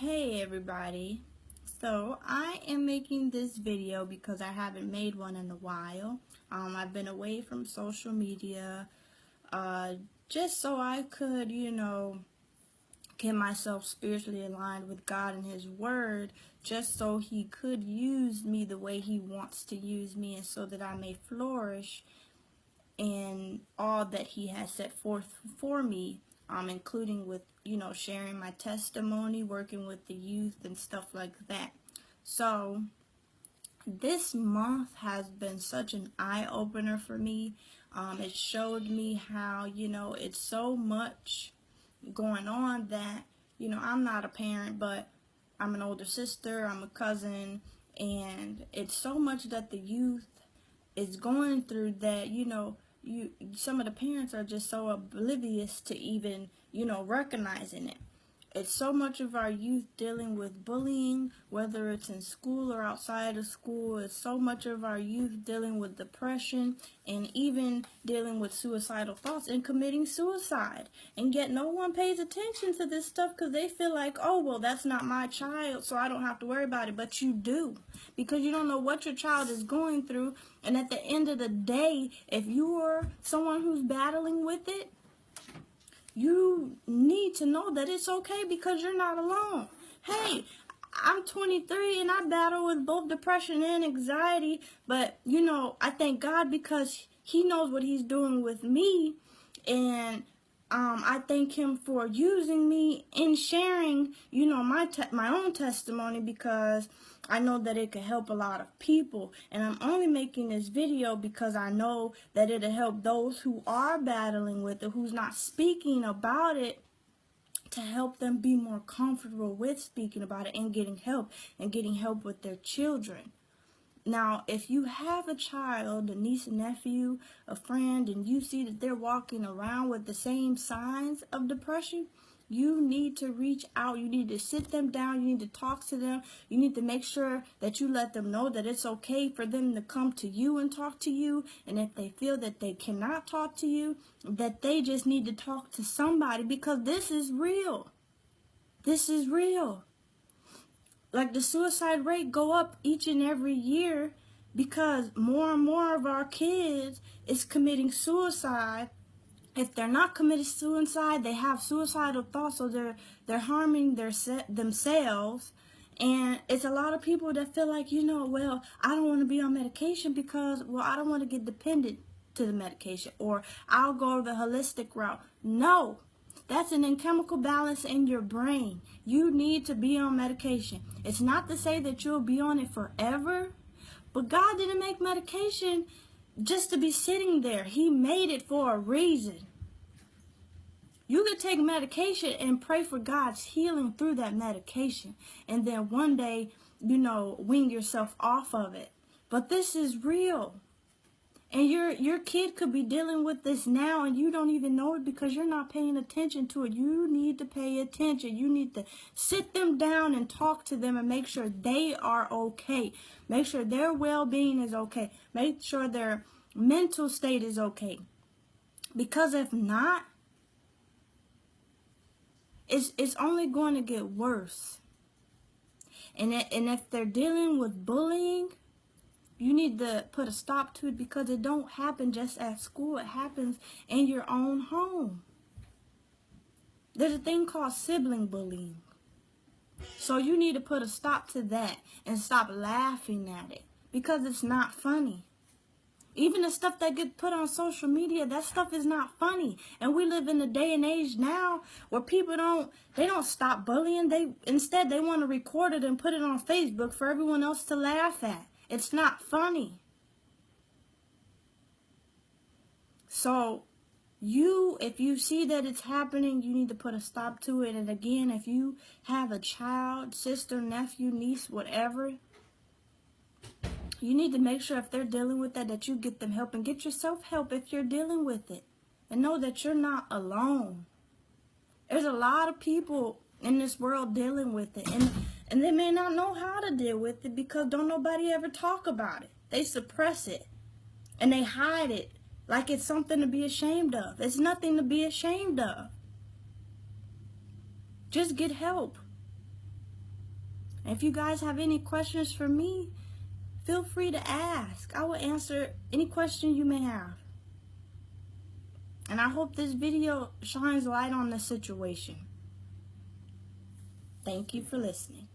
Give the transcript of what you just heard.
Hey everybody, so I am making this video because I haven't made one in a while. I've been away from social media uh, just so I could, get myself spiritually aligned with God and His Word, just so He could use me the way He wants to use me, and so that I may flourish in all that He has set forth for me, including with, sharing my testimony, working with the youth and stuff like that. So this month has been such an eye-opener for me. It showed me how, it's so much going on that, I'm not a parent, but I'm an older sister, I'm a cousin, and it's so much that the youth is going through that, some of the parents are just so oblivious to even, recognizing it. It's so much of our youth dealing with bullying, whether it's in school or outside of school. It's so much of our youth dealing with depression and even dealing with suicidal thoughts and committing suicide. And yet no one pays attention to this stuff because they feel like, oh, well, that's not my child, so I don't have to worry about it. But you do, because you don't know what your child is going through. And at the end of the day, if you're someone who's battling with it, you need to know that it's okay because you're not alone. Hey, I'm 23 and I battle with both depression and anxiety, but I thank God because He knows what He's doing with me, and I thank Him for using me in sharing, my own testimony, because I know that it could help a lot of people. And I'm only making this video because I know that it'll help those who are battling with it, who's not speaking about it, to help them be more comfortable with speaking about it and getting help with their children. Now, if you have a child, a niece, a nephew, a friend, and you see that they're walking around with the same signs of depression, you need to reach out. You need to sit them down. You need to talk to them. You need to make sure that you let them know that it's okay for them to come to you and talk to you. And if they feel that they cannot talk to you, that they just need to talk to somebody, because this is real. This is real. Like, the suicide rate go up each and every year because more and more of our kids is committing suicide. If they're not committing suicide, they have suicidal thoughts, so they're harming themselves. And it's a lot of people that feel like, well, I don't want to be on medication because, well, I don't want to get dependent to the medication, or I'll go the holistic route. No. That's an chemical balance in your brain. You need to be on medication. It's not to say that you'll be on it forever, but God didn't make medication just to be sitting there. He made it for a reason. You could take medication and pray for God's healing through that medication, and then one day, wean yourself off of it. But this is real. And your kid could be dealing with this now, and you don't even know it because you're not paying attention to it. You need to pay attention. You need to sit them down and talk to them and make sure they are okay. Make sure their well-being is okay. Make sure their mental state is okay. Because if not, it's only going to get worse. And if they're dealing with bullying, you need to put a stop to it, because it don't happen just at school. It happens in your own home. There's a thing called sibling bullying. So you need to put a stop to that and stop laughing at it, because it's not funny. Even the stuff that gets put on social media, that stuff is not funny. And we live in a day and age now where people don't stop bullying. Instead they want to record it and put it on Facebook for everyone else to laugh at. It's not funny. So if you see that it's happening, you need to put a stop to it. And again, if you have a child, sister, nephew, niece, whatever, you need to make sure if they're dealing with that you get them help, and get yourself help if you're dealing with it. And know that you're not alone. There's a lot of people in this world dealing with it. And they may not know how to deal with it because don't nobody ever talk about it. They suppress it. And they hide it like it's something to be ashamed of. It's nothing to be ashamed of. Just get help. And if you guys have any questions for me, feel free to ask. I will answer any question you may have. And I hope this video shines light on the situation. Thank you for listening.